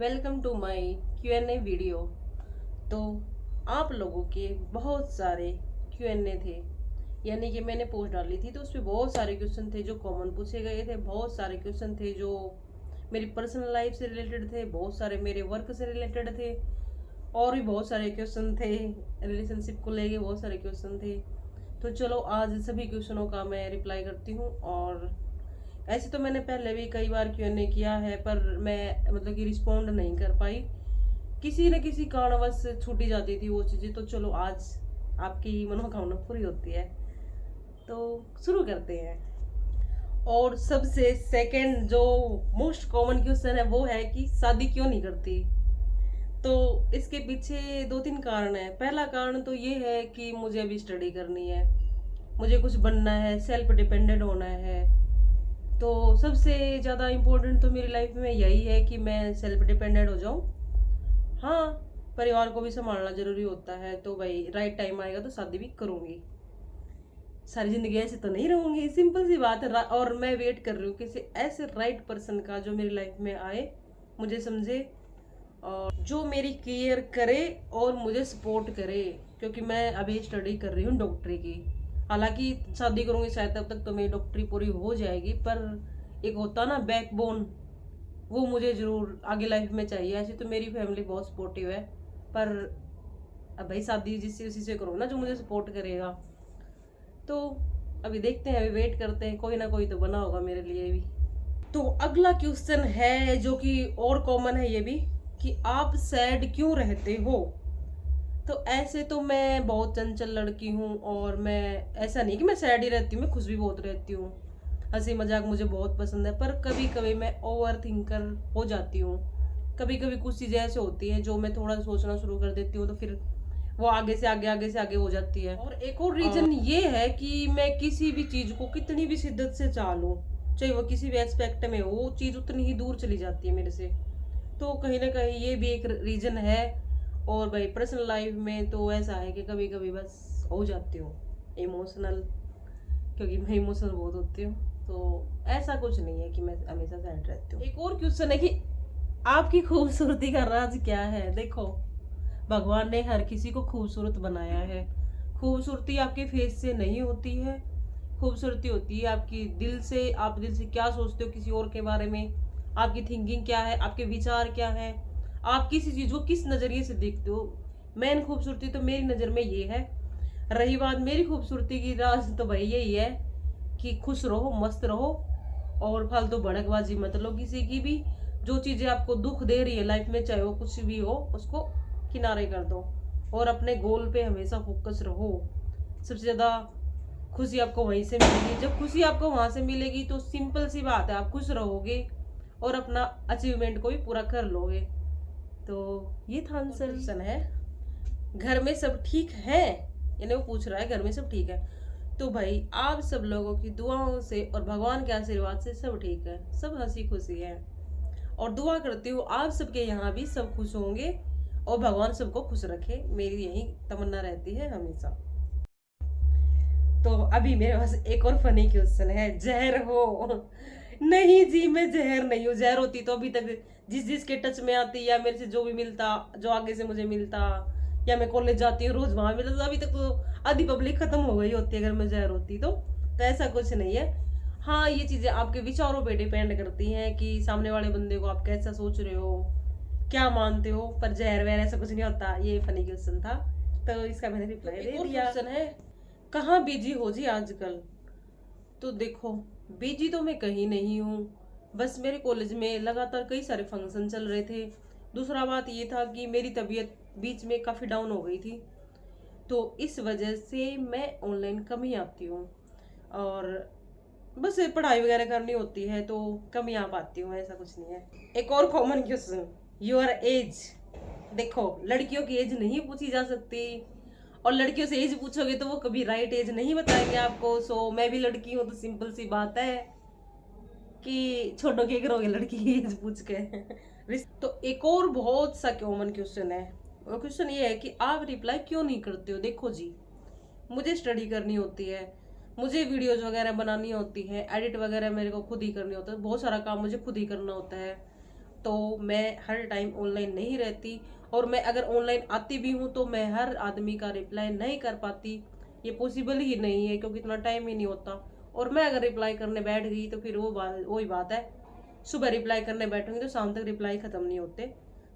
Welcome to my Q&A video. तो आप लोगों के बहुत सारे Q&A थे, यानी कि मैंने पोस्ट डाली थी तो उसमें बहुत सारे क्वेश्चन थे जो कॉमन पूछे गए थे। बहुत सारे क्वेश्चन थे जो मेरी पर्सनल लाइफ से रिलेटेड थे, बहुत सारे मेरे वर्क से रिलेटेड थे, और भी बहुत सारे क्वेश्चन थे रिलेशनशिप को लेके, बहुत सारे क्वेश्चन थे। तो चलो आज सभी क्वेश्चनों का मैं रिप्लाई करती हूँ। और ऐसे तो मैंने पहले भी कई बार Q&A किया है, पर मैं मतलब कि रिस्पॉन्ड नहीं कर पाई, किसी न किसी कारणवश छूटी जाती थी वो चीज़ें। तो चलो आज आपकी मनोकामना पूरी होती है, तो शुरू करते हैं। और सबसे सेकंड जो मोस्ट कॉमन क्वेश्चन है वो है कि शादी क्यों नहीं करती। तो इसके पीछे दो तीन कारण है। पहला कारण तो ये है कि मुझे अभी स्टडी करनी है, मुझे कुछ बनना है, सेल्फ डिपेंडेंट होना है। तो सबसे ज़्यादा इम्पोर्टेंट तो मेरी लाइफ में यही है कि मैं सेल्फ डिपेंडेंट हो जाऊँ। हाँ, परिवार को भी संभालना जरूरी होता है, तो भाई राइट टाइम आएगा तो शादी भी करूँगी। सारी जिंदगी ऐसे तो नहीं रहूंगी, सिंपल सी बात है। और मैं वेट कर रही हूँ किसी ऐसे राइट पर्सन का जो मेरी लाइफ में आए, मुझे समझे और जो मेरी केयर करे और मुझे सपोर्ट करे। क्योंकि मैं अभी स्टडी कर रही हूँ डॉक्टरी की। हालांकि शादी करूंगी शायद तब तक तो मेरी डॉक्टरी पूरी हो जाएगी, पर एक होता ना बैकबोन, वो मुझे जरूर आगे लाइफ में चाहिए। ऐसे तो मेरी फैमिली बहुत सपोर्टिव है, पर अब भाई शादी जिससे उसी से करो ना जो मुझे सपोर्ट करेगा। तो अभी देखते हैं, अभी वेट करते हैं, कोई ना कोई तो बना होगा मेरे लिए भी। तो अगला क्वेश्चन है जो कि और कॉमन है ये भी, कि आप सैड क्यों रहते हो। तो ऐसे तो मैं बहुत चंचल लड़की हूँ, और मैं ऐसा नहीं कि मैं सैड ही रहती हूँ, मैं खुश भी बहुत रहती हूँ। हंसी मजाक मुझे बहुत पसंद है, पर कभी कभी मैं ओवर थिंकर हो जाती हूँ। कभी कभी कुछ चीज़ें ऐसे होती हैं जो मैं थोड़ा सोचना शुरू कर देती हूँ, तो फिर वो आगे से आगे, आगे से आगे हो जाती है। और एक और रीजन ये है कि मैं किसी भी चीज को कितनी भी शिद्दत से चाह लूं, चाहे वो किसी भी एस्पेक्ट में हो, वो चीज उतनी ही दूर चली जाती है मेरे से। तो कहीं ना कहीं ये भी एक रीजन है। और भाई पर्सनल लाइफ में तो ऐसा है कि कभी कभी बस हो जाती हूँ इमोशनल, क्योंकि मैं इमोशनल बहुत होती हूँ। तो ऐसा कुछ नहीं है कि मैं हमेशा सैड रहती हूँ। एक और क्वेश्चन है कि आपकी खूबसूरती का राज क्या है। देखो, भगवान ने हर किसी को खूबसूरत बनाया है। खूबसूरती आपके फेस से नहीं होती है, खूबसूरती होती है आपकी दिल से। आप दिल से क्या सोचते हो किसी और के बारे में, आपकी थिंकिंग क्या है, आपके विचार क्या है, आप किसी चीज को किस नजरिए से देखते हो। मेन खूबसूरती तो मेरी नजर में ये है। रही बात मेरी खूबसूरती की राज, तो भाई यही है कि खुश रहो, मस्त रहो, और फालतू भड़कबाजी मत लो किसी की भी। जो चीजें आपको दुख दे रही है लाइफ में, चाहे वो कुछ भी हो, उसको किनारे कर दो और अपने गोल पे हमेशा फोकस रहो। सबसे ज्यादा खुशी आपको वहीं से मिलेगी। जब खुशी आपको वहां से मिलेगी तो सिंपल सी बात है, आप खुश रहोगे और अपना अचीवमेंट को भी पूरा कर लोगे। तो ये था आंसर है। घर में सब ठीक है, यानी वो पूछ रहा है घर में सब ठीक है। तो भाई आप सब लोगों की दुआओं से और भगवान के आशीर्वाद से सब ठीक है, सब हंसी खुशी है। और दुआ करती हूँ आप सबके यहाँ भी सब खुश होंगे और भगवान सबको खुश रखे, मेरी यही तमन्ना रहती है हमेशा। तो अभी मेरे पास एक और फनी क्वेश्चन है, जहर हो। नहीं जी, मैं जहर नहीं हूँ। जहर होती तो अभी तक जिस जिसके टच में आती, या मेरे से जो भी मिलता, जो आगे से मुझे मिलता, या मैं कॉलेज जाती हूँ रोज वहां मिलता, तो अभी तक तो आधी पब्लिक खत्म हो गई होती अगर मैं जहर होती तो ऐसा कुछ नहीं है। हाँ, ये चीजें आपके विचारों पे डिपेंड करती हैं कि सामने वाले बंदे को आप कैसा सोच रहे हो, क्या मानते हो। पर जहर वहर ऐसा कुछ नहीं होता। ये फनी क्वेश्चन था, तो इसका मैंने रिप्लाई दे दिया। क्वेश्चन है, कहाँ बिजी हो जी आजकल। तो देखो, बिजी तो मैं कहीं नहीं हूँ, बस मेरे कॉलेज में लगातार कई सारे फंक्शन चल रहे थे। दूसरा बात ये था कि मेरी तबीयत बीच में काफ़ी डाउन हो गई थी, तो इस वजह से मैं ऑनलाइन कम ही आती हूँ। और बस पढ़ाई वगैरह करनी होती है तो कम ही आ पाती हूँ, ऐसा कुछ नहीं है। एक और कॉमन क्वेश्चन, योर एज। देखो, लड़कियों की एज नहीं पूछी जा सकती, और लड़कियों से एज पूछोगे तो वो कभी राइट एज नहीं बताएंगे आपको। सो मैं भी लड़की हूँ, तो सिंपल सी बात है कि छोड़ो, क्या करोगे लड़की की एज पूछ के। तो एक और बहुत सा कॉमन क्वेश्चन है, वो क्वेश्चन ये है कि आप रिप्लाई क्यों नहीं करते हो। देखो जी, मुझे स्टडी करनी होती है, मुझे वीडियोज वगैरह बनानी होती है, एडिट वगैरह मेरे को खुद ही करनी होता है, बहुत सारा काम मुझे खुद ही करना होता है। तो मैं हर टाइम ऑनलाइन नहीं रहती, और मैं अगर ऑनलाइन आती भी हूँ तो मैं हर आदमी का रिप्लाई नहीं कर पाती, ये पॉसिबल ही नहीं है क्योंकि इतना टाइम ही नहीं होता। और मैं अगर रिप्लाई करने बैठ गई तो फिर वही बात है, सुबह रिप्लाई करने बैठूंगी तो शाम तक रिप्लाई खत्म नहीं होते।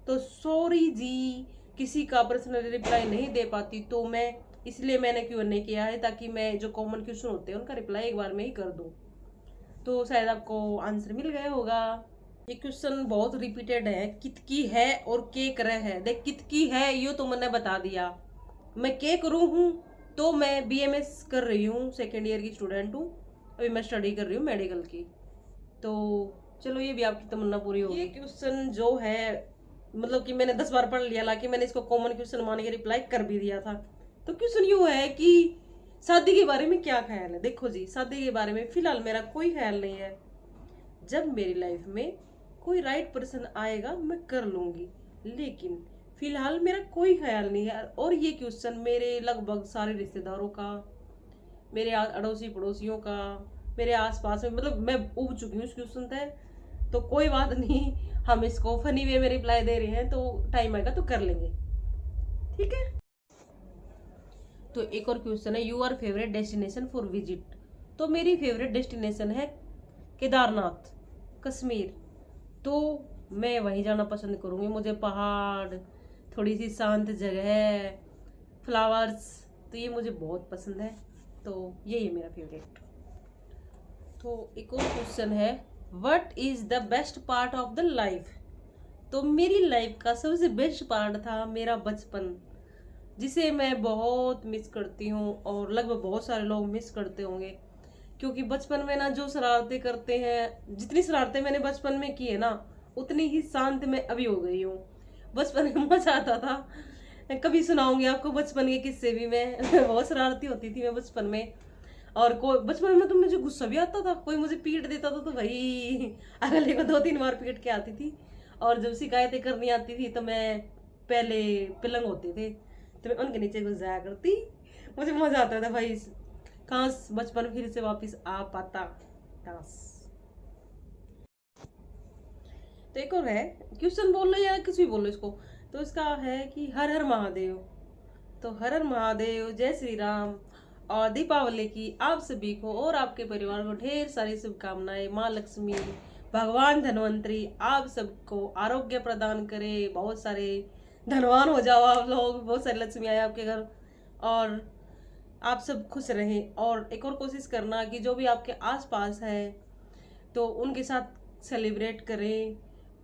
तो सॉरी जी, किसी का पर्सनली रिप्लाई नहीं दे पाती, तो मैं इसलिए मैंने Q&A किया है, ताकि मैं जो कॉमन क्वेश्चन होते हैं उनका रिप्लाई एक बार में ही कर दूं। तो शायद आपको आंसर मिल गया होगा। ये क्वेश्चन बहुत रिपीटेड है, कितकी है और के करे है। देख, कितकी है ये तो मैंने बता दिया, मैं के करूँ हूँ तो मैं BMS कर रही हूँ, सेकेंड ईयर की स्टूडेंट हूँ, अभी मैं स्टडी कर रही हूँ मेडिकल की। तो चलो ये भी आपकी तमन्ना पूरी होगी। ये क्वेश्चन जो है मतलब कि मैंने 10 बार पढ़ लिया, हालांकि मैंने इसको कॉमन क्वेश्चन मान के रिप्लाई कर भी दिया था। तो क्वेश्चन यूँ है कि शादी के बारे में क्या ख्याल है। देखो जी, शादी के बारे में फिलहाल मेरा कोई ख्याल नहीं है। जब मेरी लाइफ में कोई राइट पर्सन आएगा मैं कर लूंगी, लेकिन फिलहाल मेरा कोई ख्याल नहीं है। और ये क्वेश्चन मेरे लगभग सारे रिश्तेदारों का, मेरे अड़ोसी पड़ोसियों का, मेरे आसपास में, मतलब मैं उब चुकी हूँ इस क्वेश्चन तक। तो कोई बात नहीं, हम इसको फनी वे में रिप्लाई दे रहे हैं, तो टाइम आएगा तो कर लेंगे, ठीक है। तो एक और क्वेश्चन है, your favourite destination for visit. तो मेरी फेवरेट डेस्टिनेशन है केदारनाथ, कश्मीर। तो मैं वहीं जाना पसंद करूँगी। मुझे पहाड़, थोड़ी सी शांत जगह, फ्लावर्स, तो ये मुझे बहुत पसंद है। तो यही है मेरा फेवरेट। तो एक और क्वेश्चन है, what is the best part of the life. तो मेरी लाइफ का सबसे बेस्ट पार्ट था मेरा बचपन, जिसे मैं बहुत मिस करती हूँ, और लगभग बहुत सारे लोग मिस करते होंगे। क्योंकि बचपन में ना जो शरारतें करते हैं, जितनी शरारतें मैंने बचपन में की है ना, उतनी ही शांत मैं अभी हो गई हूँ। बचपन में मजा आता था। कभी सुनाऊंगी आपको बचपन के किस्से भी। मैं बहुत शरारती होती थी मैं बचपन में। और कोई बचपन में तो मुझे गुस्सा भी आता था, कोई मुझे पीट देता था तो भाई अगले को 2-3 बार पीट के आती थी। और जब शिकायतें करनी आती थी तो मैं, पहले पिलंग होते थे तो मैं उनके नीचे घुस जाया करती। मुझे मजा आता था भाई, काश बचपन फिर से वापस आ पाता, काश। तो एक और है, क्वेश्चन बोल लो या कुछ भी बोल लो इसको। तो इसका है कि हर हर महादेव। तो हर हर महादेव, जय श्री राम, और दीपावली की आप सभी को और आपके परिवार को ढेर सारी शुभकामनाएं। माँ लक्ष्मी, भगवान धन्वंतरी आप सबको आरोग्य प्रदान करे, बहुत सारे धनवान हो जाओ आप लोग, बहुत सारी लक्ष्मी आए आपके घर, और आप सब खुश रहें। और एक और कोशिश करना कि जो भी आपके आसपास है तो उनके साथ सेलिब्रेट करें।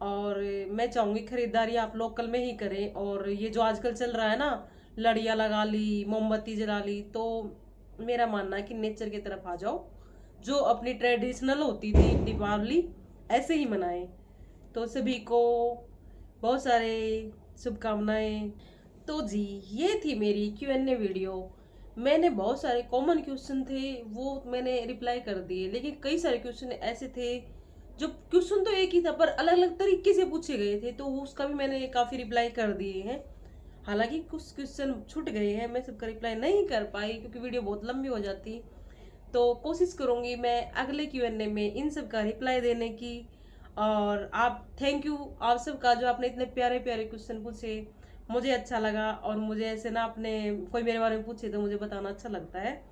और मैं चाहूँगी खरीदारी आप लोकल में ही करें। और ये जो आजकल चल रहा है ना, लड़ियाँ लगा ली, मोमबत्ती जला ली, तो मेरा मानना है कि नेचर की तरफ आ जाओ। जो अपनी ट्रेडिशनल होती थी दीपावली, ऐसे ही मनाएं। तो सभी को बहुत सारे शुभकामनाएं। तो जी, ये थी मेरी Q&A वीडियो। मैंने बहुत सारे कॉमन क्वेश्चन थे वो मैंने रिप्लाई कर दिए, लेकिन कई सारे क्वेश्चन ऐसे थे जो क्वेश्चन तो एक ही था पर अलग अलग तरीके से पूछे गए थे, तो उसका भी मैंने काफ़ी रिप्लाई कर दिए हैं। हालांकि कुछ क्वेश्चन छूट गए हैं, मैं सबका रिप्लाई नहीं कर पाई क्योंकि वीडियो बहुत लंबी हो जाती। तो कोशिश करूंगी मैं अगले Q&A में इन सब का रिप्लाई देने की। और आप, थैंक यू आप सबका जो आपने इतने प्यारे प्यारे क्वेश्चन पूछे, मुझे अच्छा लगा। और मुझे ऐसे ना, अपने कोई मेरे बारे में पूछे तो मुझे बताना अच्छा लगता है।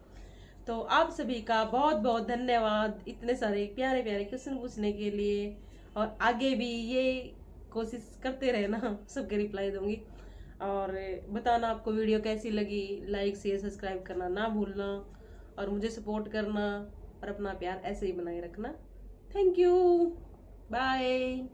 तो आप सभी का बहुत बहुत धन्यवाद इतने सारे प्यारे प्यारे क्वेश्चन पूछने के लिए। और आगे भी ये कोशिश करते रहना, सबके रिप्लाई दूंगी। और बताना आपको वीडियो कैसी लगी, लाइक शेयर सब्सक्राइब करना ना भूलना, और मुझे सपोर्ट करना, और अपना प्यार ऐसे ही बनाए रखना। Thank you, bye.